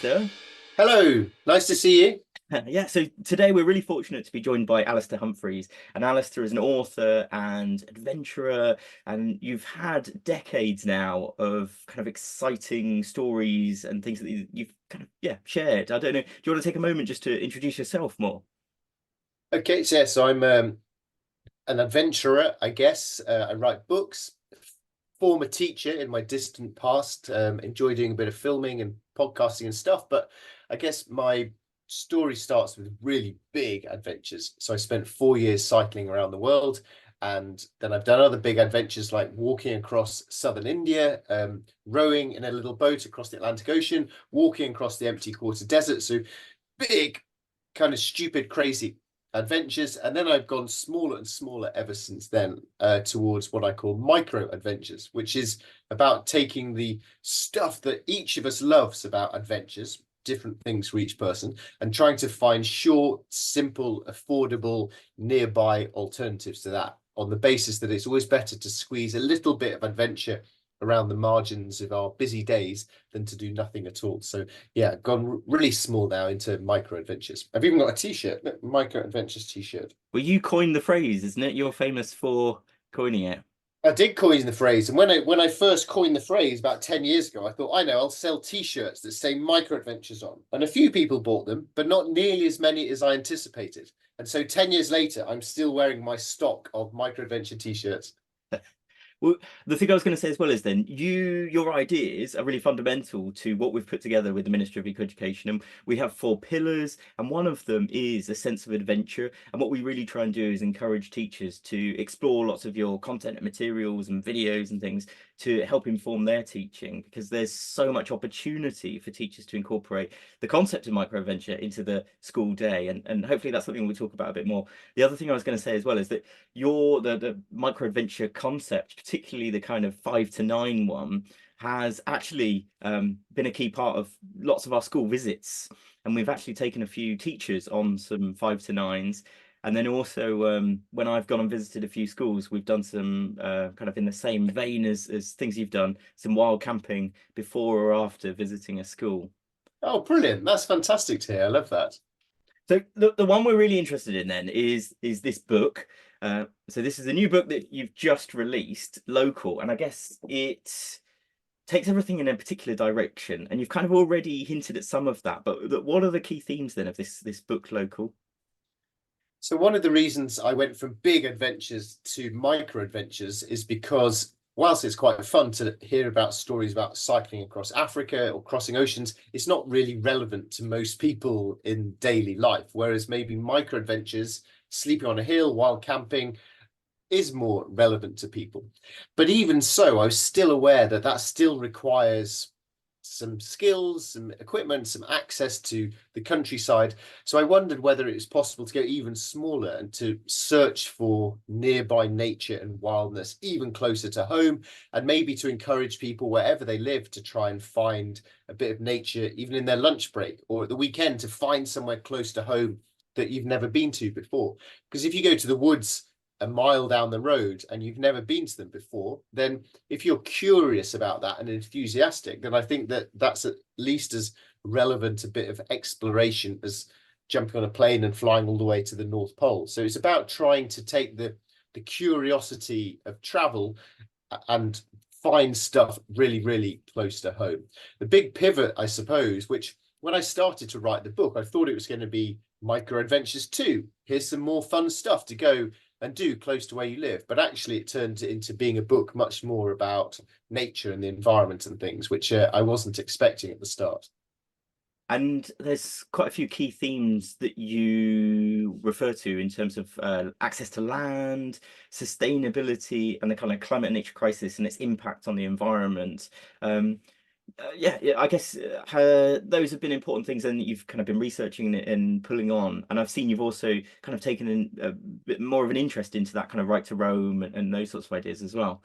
Alastair. Hello, nice to see you. Yeah, so today we're really fortunate to be joined by Alastair Humphreys. And Alastair is an author and adventurer, and you've had decades now of kind of exciting stories and things that you've kind of shared. I don't know. Do you want to take a moment just to introduce yourself more? Okay, so I'm an adventurer, I guess. I write books, former teacher in my distant past, enjoy doing a bit of filming and podcasting and stuff. But I guess my story starts with really big adventures. So I spent 4 years cycling around the world, and then I've done other big adventures like walking across southern India, rowing in a little boat across the Atlantic Ocean, walking across the empty quarter desert. So big, kind of stupid, crazy adventures. And then I've gone smaller and smaller ever since then, towards what I call micro adventures, which is about taking the stuff that each of us loves about adventures, different things for each person, and trying to find short, simple, affordable, nearby alternatives to that, on the basis that it's always better to squeeze a little bit of adventure around the margins of our busy days than to do nothing at all. So yeah, gone really small now into micro adventures. I've even got a t-shirt, micro adventures t-shirt. Well, you coined the phrase, isn't it? You're famous for coining it. I did coin the phrase, and when I first coined the phrase about 10 years ago, I thought, I know, I'll sell t-shirts that say micro adventures on. And a few people bought them, but not nearly as many as I anticipated. And so 10 years later, I'm still wearing my stock of micro adventure t-shirts. Well, the thing I was going to say as well is then your ideas are really fundamental to what we've put together with the Ministry of Eco-Education. And we have four pillars, and one of them is a sense of adventure. And what we really try and do is encourage teachers to explore lots of your content and materials and videos and things to help inform their teaching, because there's so much opportunity for teachers to incorporate the concept of microadventure into the school day. And hopefully that's something we'll talk about a bit more. The other thing I was going to say as well is that the micro adventure concept, particularly the kind of 5 to 9 one, has actually been a key part of lots of our school visits, and we've actually taken a few teachers on some 5 to 9s. And then also, when I've gone and visited a few schools, we've done some kind of in the same vein as things you've done, some wild camping before or after visiting a school. Oh, brilliant. That's fantastic to hear. I love that. So the one we're really interested in then is this book. So this is a new book that you've just released, Local, and I guess it takes everything in a particular direction. And you've kind of already hinted at some of that, but what are the key themes then of this book, Local? So one of the reasons I went from big adventures to micro adventures is because whilst it's quite fun to hear about stories about cycling across Africa or crossing oceans, it's not really relevant to most people in daily life. Whereas maybe micro adventures, sleeping on a hill while camping, is more relevant to people. But even so, I was still aware that that still requires some skills, some equipment, some access to the countryside. So I wondered whether it was possible to go even smaller and to search for nearby nature and wildness, even closer to home, and maybe to encourage people wherever they live to try and find a bit of nature, even in their lunch break or at the weekend, to find somewhere close to home that you've never been to before. Because if you go to the woods a mile down the road and you've never been to them before, then if you're curious about that and enthusiastic, then I think that that's at least as relevant a bit of exploration as jumping on a plane and flying all the way to the North Pole. So it's about trying to take the curiosity of travel and find stuff really, really close to home. The big pivot, I suppose, which when I started to write the book, I thought it was going to be micro adventures too. Here's some more fun stuff to go and do close to where you live. But actually, it turned into being a book much more about nature and the environment and things, which I wasn't expecting at the start. And there's quite a few key themes that you refer to in terms of access to land, sustainability, and the kind of climate and nature crisis and its impact on the environment. Um, yeah, I guess those have been important things, and you've kind of been researching and pulling on. And I've seen you've also kind of taken a bit more of an interest into that kind of right to roam and those sorts of ideas as well.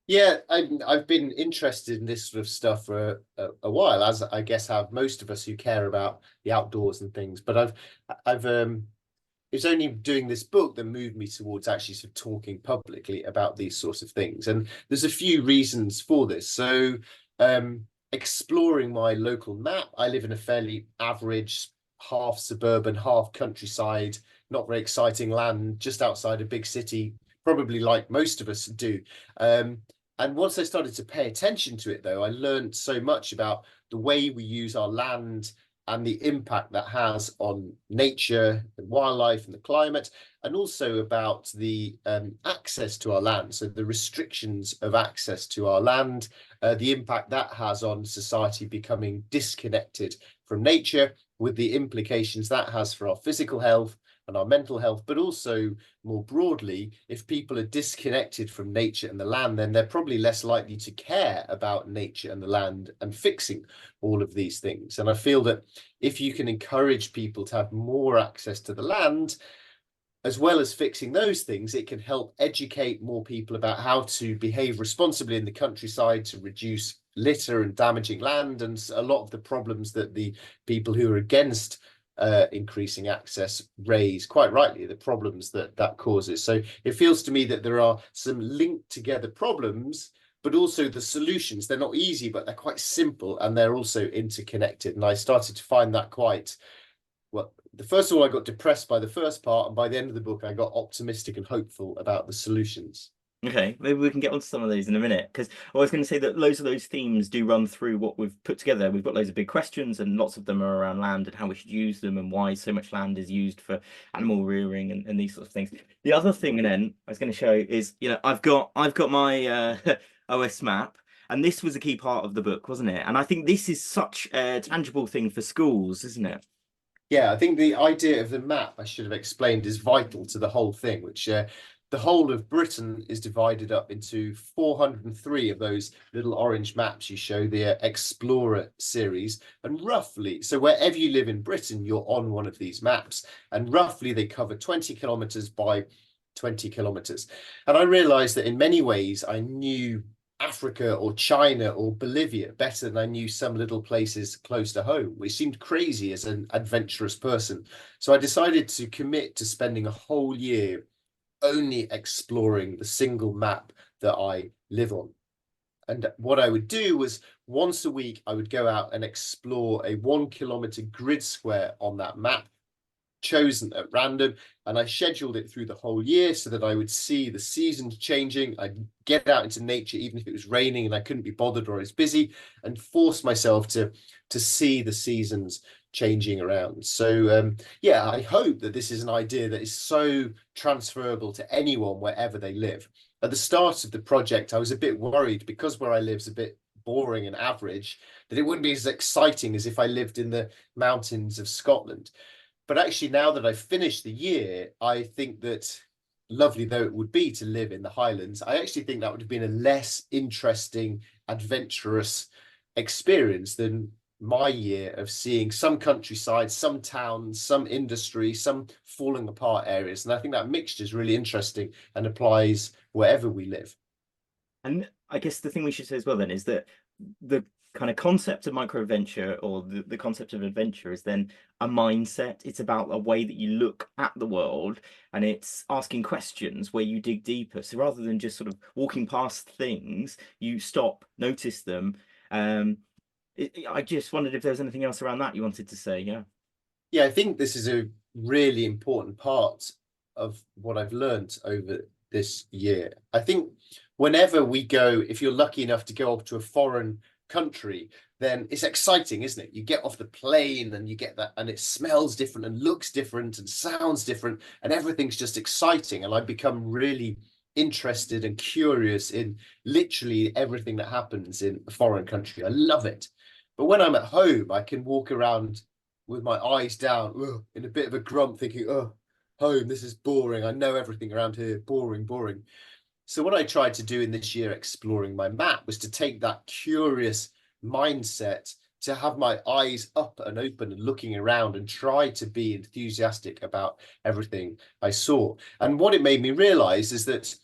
Yeah, I've been interested in this sort of stuff for a while, as I guess have most of us who care about the outdoors and things. But I've it's only doing this book that moved me towards actually sort of talking publicly about these sorts of things. And there's a few reasons for this. So exploring my local map. I live in a fairly average, half suburban, half countryside, not very exciting land just outside a big city, probably like most of us do. And once I started to pay attention to it, though, I learned so much about the way we use our land and the impact that has on nature and wildlife and the climate, and also about the access to our land. So the restrictions of access to our land, the impact that has on society becoming disconnected from nature, with the implications that has for our physical health and our mental health, but also more broadly, if people are disconnected from nature and the land, then they're probably less likely to care about nature and the land and fixing all of these things. And I feel that if you can encourage people to have more access to the land, as well as fixing those things, it can help educate more people about how to behave responsibly in the countryside to reduce litter and damaging land, and a lot of the problems that the people who are against increasing access raise, quite rightly, the problems that that causes. So it feels to me that there are some linked together problems, but also the solutions. They're not easy, but they're quite simple, and they're also interconnected. And I started to find that quite well. First of all, I got depressed by the first part, and by the end of the book, I got optimistic and hopeful about the solutions. Okay, maybe we can get onto some of those in a minute, because I was going to say that loads of those themes do run through what we've put together. We've got loads of big questions, and lots of them are around land and how we should use them, and why so much land is used for animal rearing and these sorts of things. The other thing then I was going to show is, I've got my OS map, and this was a key part of the book, wasn't it? And I think this is such a tangible thing for schools, isn't it? Yeah, I think the idea of the map, I should have explained, is vital to the whole thing, which the whole of Britain is divided up into 403 of those little orange maps you show, the Explorer series. And roughly, so wherever you live in Britain, you're on one of these maps. And roughly they cover 20 kilometers by 20 kilometers. And I realized that in many ways I knew Africa or China or Bolivia better than I knew some little places close to home, which seemed crazy as an adventurous person. So I decided to commit to spending a whole year only exploring the single map that I live on. And what I would do was once a week, I would go out and explore a 1 kilometer grid square on that map, chosen at random, and I scheduled it through the whole year so that I would see the seasons changing. I'd get out into nature even if it was raining and I couldn't be bothered or I was busy, and force myself to see the seasons changing around. So yeah, I hope that this is an idea that is so transferable to anyone wherever they live. At the start of the project, I was a bit worried because where I live is a bit boring and average, that it wouldn't be as exciting as if I lived in the mountains of Scotland. But actually, now that I've finished the year, I think that, lovely though it would be to live in the Highlands, I actually think that would have been a less interesting, adventurous experience than my year of seeing some countryside, some towns, some industry, some falling apart areas. And I think that mixture is really interesting and applies wherever we live. And I guess the thing we should say as well then is that the kind of concept of micro adventure, or the concept of adventure, is then a mindset. It's about a way that you look at the world, and it's asking questions where you dig deeper. So rather than just sort of walking past things, you stop, notice them. I just wondered if there was anything else around that you wanted to say. Yeah. Yeah, I think this is a really important part of what I've learned over this year. I think whenever we go, if you're lucky enough to go up to a foreign country, then it's exciting, isn't it? You get off the plane and you get that, and it smells different and looks different and sounds different, and everything's just exciting. And I become really interested and curious in literally everything that happens in a foreign country. I love it. But when I'm at home, I can walk around with my eyes down, in a bit of a grump, thinking, oh, home, this is boring. I know everything around here, boring, boring. So what I tried to do in this year exploring my map was to take that curious mindset, to have my eyes up and open and looking around and try to be enthusiastic about everything I saw. And what it made me realize is that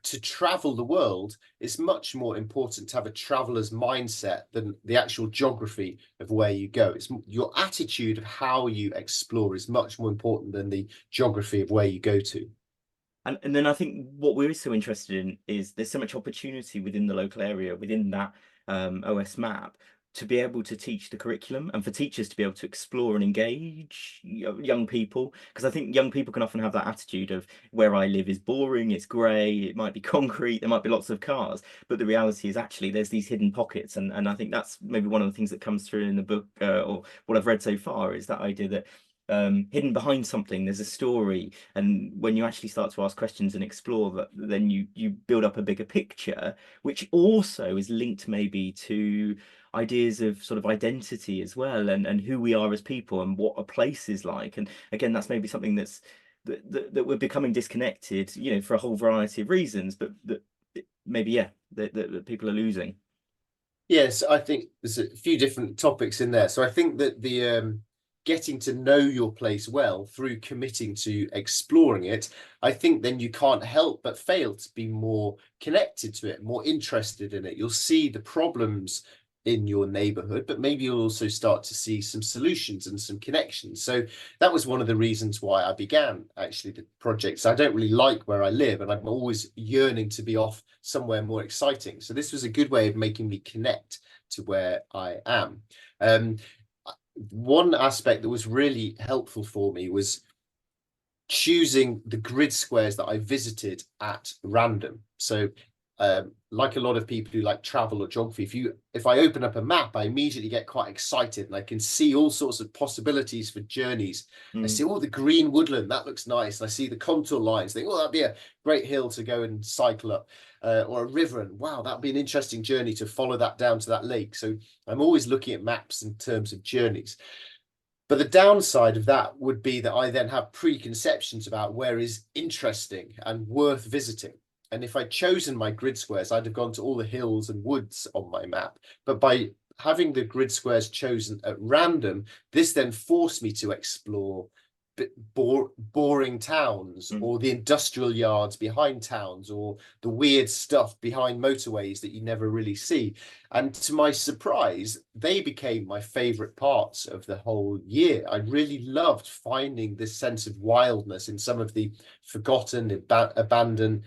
to travel the world, it's much more important to have a traveler's mindset than the actual geography of where you go. It's your attitude of how you explore is much more important than the geography of where you go to. And then I think what we're so interested in is there's so much opportunity within the local area, within that OS map, to be able to teach the curriculum and for teachers to be able to explore and engage young people. Because I think young people can often have that attitude of where I live is boring, it's grey, it might be concrete, there might be lots of cars. But the reality is actually there's these hidden pockets. And I think that's maybe one of the things that comes through in the book, or what I've read so far, is that idea that hidden behind something there's a story, and when you actually start to ask questions and explore that, then you build up a bigger picture, which also is linked maybe to ideas of sort of identity as well, and who we are as people and what a place is like. And again, that's maybe something that we're becoming disconnected, for a whole variety of reasons, but that maybe, yeah, that people are losing. Yes, I think there's a few different topics in there. So I think that the getting to know your place well through committing to exploring it, I think then you can't help but fail to be more connected to it, more interested in it. You'll see the problems in your neighborhood, but maybe you'll also start to see some solutions and some connections. So that was one of the reasons why I began actually the project. So I don't really like where I live, and I'm always yearning to be off somewhere more exciting. So this was a good way of making me connect to where I am. One aspect that was really helpful for me was choosing the grid squares that I visited at random. So like a lot of people who like travel or geography, if I open up a map, I immediately get quite excited and I can see all sorts of possibilities for journeys. I see, oh, the green woodland, that looks nice. And I see the contour lines, think, oh, that'd be a great hill to go and cycle up, or a river, and wow, that'd be an interesting journey to follow that down to that lake. So I'm always looking at maps in terms of journeys. But the downside of that would be that I then have preconceptions about where is interesting and worth visiting. And if I'd chosen my grid squares, I'd have gone to all the hills and woods on my map. But by having the grid squares chosen at random, this then forced me to explore boring towns, or the industrial yards behind towns, or the weird stuff behind motorways that you never really see. And to my surprise, they became my favorite parts of the whole year. I really loved finding this sense of wildness in some of the forgotten, abandoned,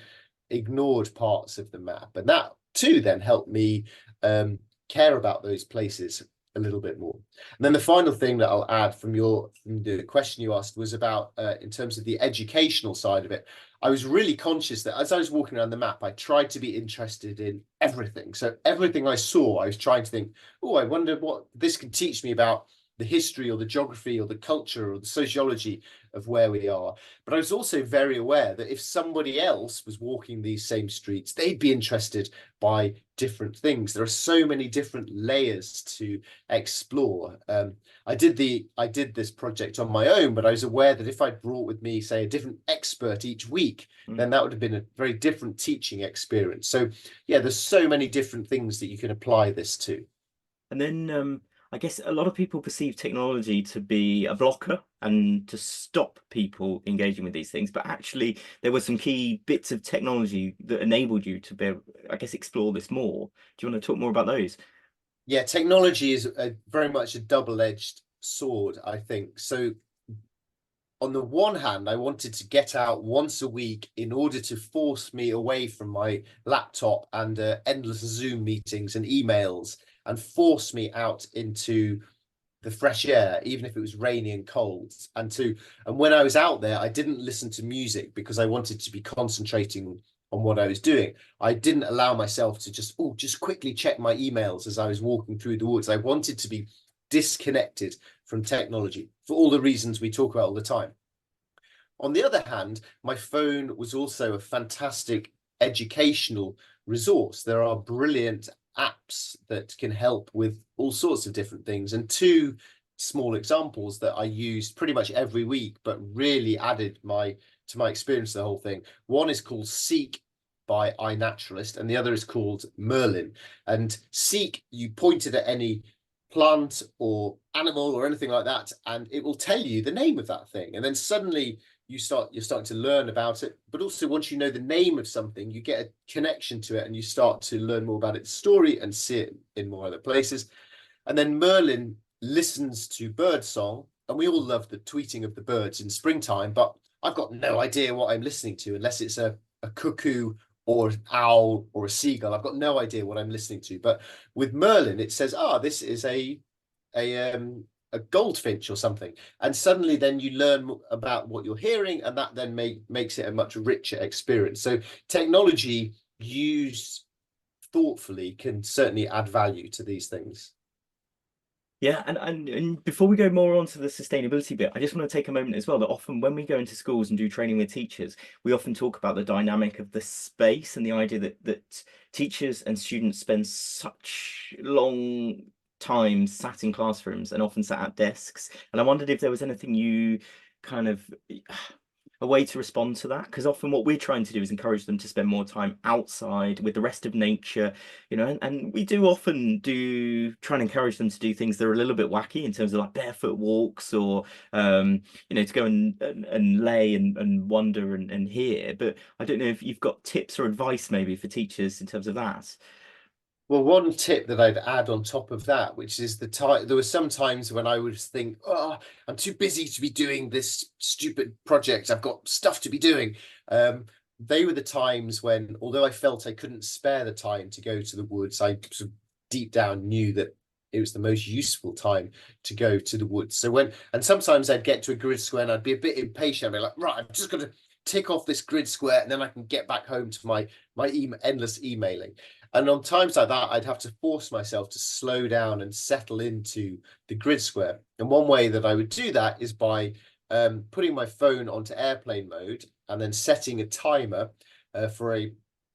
ignored parts of the map. And that too then helped me care about those places a little bit more. And then the final thing that I'll add from the question you asked was about in terms of the educational side of it. I was really conscious that as I was walking around the map, I tried to be interested in everything. So everything I saw, I was trying to think, oh, I wonder what this could teach me about the history or the geography or the culture or the sociology of where we are. But I was also very aware that if somebody else was walking these same streets, they'd be interested by different things. There are so many different layers to explore. I did this project on my own, but I was aware that if I'd brought with me, say, a different expert each week, then that would have been a very different teaching experience. So yeah, there's so many different things that you can apply this to. And then I guess a lot of people perceive technology to be a blocker and to stop people engaging with these things. But actually, there were some key bits of technology that enabled you to be, I guess, explore this more. Do you want to talk more about those? Yeah, technology is very much a double-edged sword, I think. So on the one hand, I wanted to get out once a week in order to force me away from my laptop and endless Zoom meetings and emails, and force me out into the fresh air, even if it was rainy and cold. And when I was out there, I didn't listen to music because I wanted to be concentrating on what I was doing. I didn't allow myself to just quickly check my emails as I was walking through the woods. I wanted to be disconnected from technology for all the reasons we talk about all the time. On the other hand, my phone was also a fantastic educational resource. There are brilliant apps that can help with all sorts of different things. And two small examples that I used pretty much every week, but really added to my experience of the whole thing. One is called Seek by iNaturalist, and the other is called Merlin. And Seek, you pointed at any plant or animal or anything like that, and it will tell you the name of that thing. And then suddenly you're starting to learn about it. But also, once you know the name of something, you get a connection to it and you start to learn more about its story and see it in more other places. And then Merlin listens to bird song, and we all love the tweeting of the birds in springtime, but I've got no idea what I'm listening to unless it's a cuckoo or an owl or a seagull. I've got no idea what I'm listening to. But with Merlin, it says, ah, this is a a goldfinch or something. And suddenly then you learn about what you're hearing, and that then makes it a much richer experience. So technology used thoughtfully can certainly add value to these things. Yeah, and before we go more on to the sustainability bit, I just want to take a moment as well that often when we go into schools and do training with teachers, we often talk about the dynamic of the space and the idea that teachers and students spend such long time sat in classrooms and often sat at desks. And I wondered if there was anything you kind of a way to respond to that, because often what we're trying to do is encourage them to spend more time outside with the rest of nature, and we do often do try and encourage them to do things that are a little bit wacky in terms of like barefoot walks or to go and lay and wander and hear. But I don't know if you've got tips or advice maybe for teachers in terms of that. Well, one tip that I'd add on top of that, which is the time, there were some times when I would think, oh, I'm too busy to be doing this stupid project. I've got stuff to be doing. They were the times when, although I felt I couldn't spare the time to go to the woods, I sort of deep down knew that it was the most useful time to go to the woods. And sometimes I'd get to a grid square and I'd be a bit impatient. I'd be like, right, I'm just going to tick off this grid square and then I can get back home to my endless emailing. And on times like that, I'd have to force myself to slow down and settle into the grid square. And one way that I would do that is by putting my phone onto airplane mode and then setting a timer for a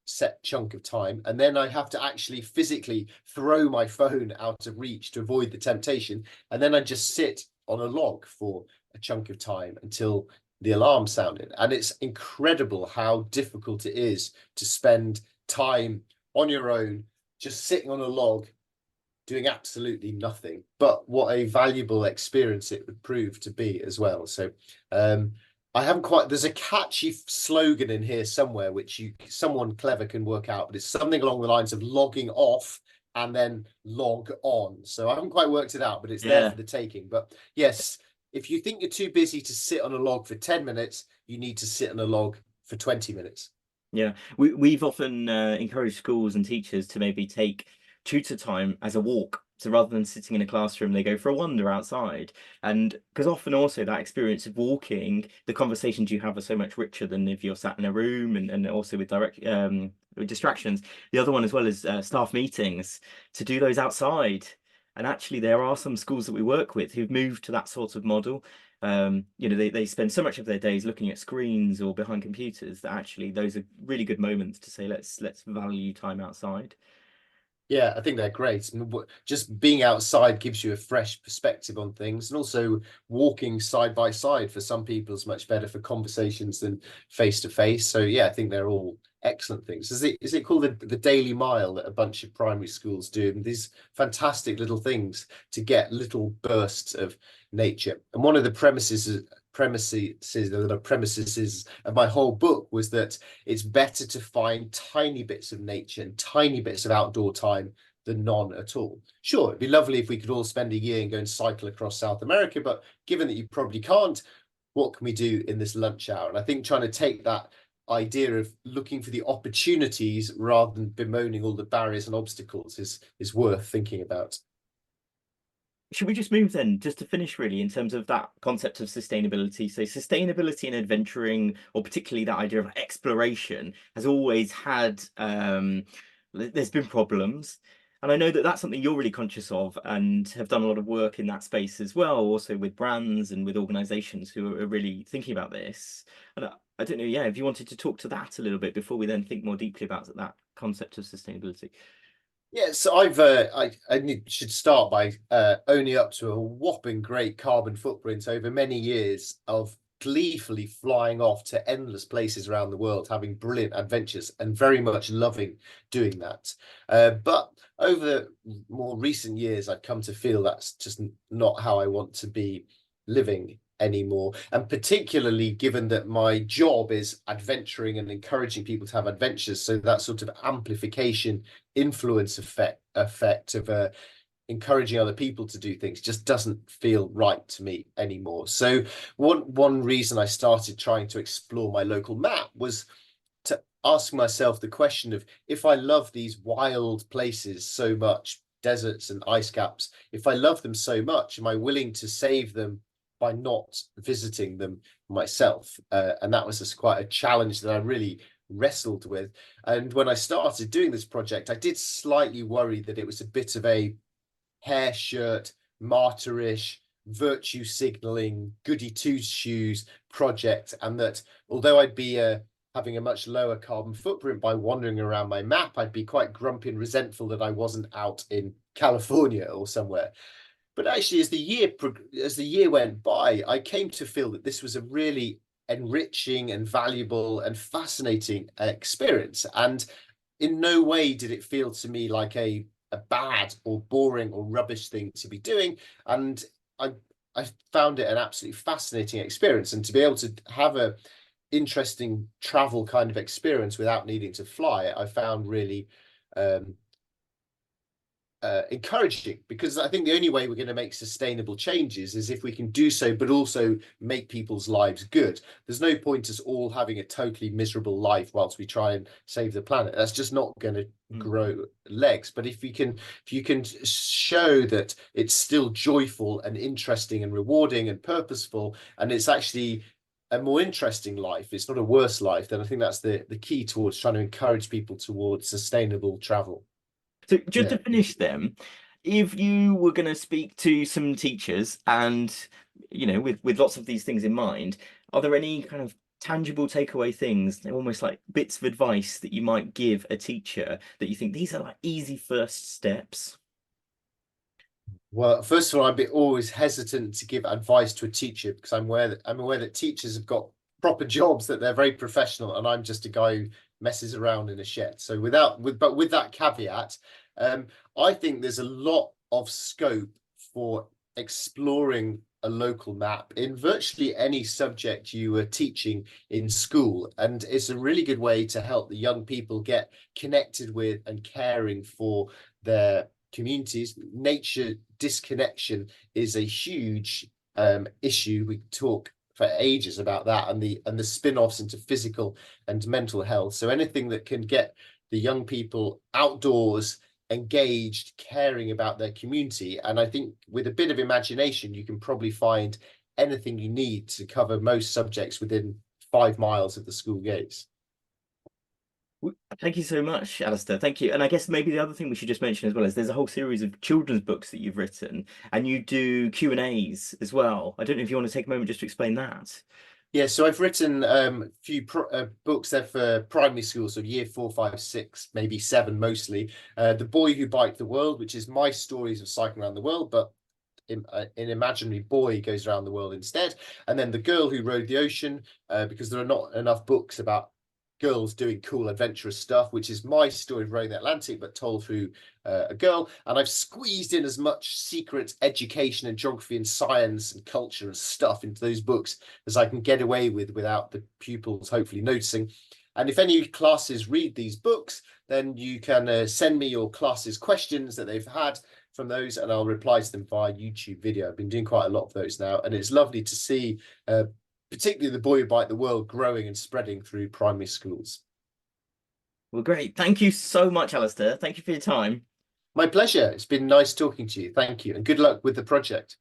set chunk of time. And then I have to actually physically throw my phone out of reach to avoid the temptation. And then I just sit on a log for a chunk of time until the alarm sounded. And it's incredible how difficult it is to spend time on your own, just sitting on a log, doing absolutely nothing. But what a valuable experience it would prove to be as well. So I haven't quite, there's a catchy slogan in here somewhere, which someone clever can work out, but it's something along the lines of logging off and then log on. So I haven't quite worked it out, but it's there Yeah. for the taking. But yes, if you think you're too busy to sit on a log for 10 minutes, you need to sit on a log for 20 minutes. Yeah, we've often encouraged schools and teachers to maybe take tutor time as a walk. So rather than sitting in a classroom, they go for a wander outside. And because often also that experience of walking, the conversations you have are so much richer than if you're sat in a room and also with direct with distractions. The other one as well is staff meetings, to do those outside. And actually, there are some schools that we work with who've moved to that sort of model. They spend so much of their days looking at screens or behind computers that actually those are really good moments to say let's value time outside. Yeah, I think they're great. And just being outside gives you a fresh perspective on things. And also walking side by side for some people is much better for conversations than face to face. So yeah, I think they're all excellent things. Is it called the Daily Mile that a bunch of primary schools do? And these fantastic little things to get little bursts of nature. And one of the premises of my whole book was that it's better to find tiny bits of nature and tiny bits of outdoor time than none at all. Sure, it'd be lovely if we could all spend a year and go and cycle across South America, but given that you probably can't, what can we do in this lunch hour? And I think trying to take that idea of looking for the opportunities rather than bemoaning all the barriers and obstacles is worth thinking about. Should we just move then, just to finish really, in terms of that concept of sustainability? So, sustainability and adventuring, or particularly that idea of exploration, has always had, there's been problems. And I know that that's something you're really conscious of and have done a lot of work in that space as well, also with brands and with organizations who are really thinking about this. And I don't know, yeah, if you wanted to talk to that a little bit before we then think more deeply about that concept of sustainability. Yeah, so should start by owning up to a whopping great carbon footprint over many years of gleefully flying off to endless places around the world, having brilliant adventures, and very much loving doing that. But over the more recent years, I've come to feel that's just not how I want to be living anymore. And particularly given that my job is adventuring and encouraging people to have adventures, so that sort of amplification influence effect of encouraging other people to do things just doesn't feel right to me anymore. So one reason I started trying to explore my local map was to ask myself the question of, if I love these wild places so much, deserts and ice caps, if I love them so much, am I willing to save them by not visiting them myself? And that was just quite a challenge that I really wrestled with. And when I started doing this project, I did slightly worry that it was a bit of a hair shirt, martyrish, virtue signaling, goody two shoes project, and that although I'd be having a much lower carbon footprint by wandering around my map, I'd be quite grumpy and resentful that I wasn't out in California or somewhere. But actually, as the year went by, I came to feel that this was a really enriching and valuable and fascinating experience. And in no way did it feel to me like a bad or boring or rubbish thing to be doing. And I found it an absolutely fascinating experience. And to be able to have a interesting travel kind of experience without needing to fly, I found really encouraging, because I think the only way we're going to make sustainable changes is if we can do so, but also make people's lives good. There's no point us all having a totally miserable life whilst we try and save the planet. That's just not going to grow legs. But if you can show that it's still joyful and interesting and rewarding and purposeful, and it's actually a more interesting life, it's not a worse life, then I think that's the key towards trying to encourage people towards sustainable travel. So just to finish them, if you were going to speak to some teachers and, with lots of these things in mind, are there any kind of tangible takeaway things, almost like bits of advice that you might give a teacher that you think these are like easy first steps? Well, first of all, I'd be always hesitant to give advice to a teacher, because I'm aware that teachers have got proper jobs, that they're very professional, and I'm just a guy who messes around in a shed. So with that caveat, I think there's a lot of scope for exploring a local map in virtually any subject you are teaching in school. And it's a really good way to help the young people get connected with and caring for their communities. Nature disconnection is a huge issue. We talk for ages about that, and the spin-offs into physical and mental health. So anything that can get the young people outdoors, engaged, caring about their community. And I think with a bit of imagination, you can probably find anything you need to cover most subjects within 5 miles of the school gates. Thank you so much, Alistair. Thank you. And I guess maybe the other thing we should just mention as well is there's a whole series of children's books that you've written, and you do Q&As as well. I don't know if you want to take a moment just to explain that. Yeah, so I've written a few books there for primary school, so year 4, 5, 6, maybe 7 mostly. The Boy Who Biked the World, which is my stories of cycling around the world, but an imaginary boy goes around the world instead. And then The Girl Who Rode the Ocean, because there are not enough books about girls doing cool adventurous stuff, which is my story of rowing the Atlantic, but told through a girl. And I've squeezed in as much secret education and geography and science and culture and stuff into those books as I can get away with without the pupils hopefully noticing. And if any classes read these books, then you can send me your classes questions that they've had from those, and I'll reply to them via YouTube video. I've been doing quite a lot of those now, and it's lovely to see particularly The Boy Who Biked the World growing and spreading through primary schools. Well, great. Thank you so much, Alistair. Thank you for your time. My pleasure. It's been nice talking to you. Thank you, and good luck with the project.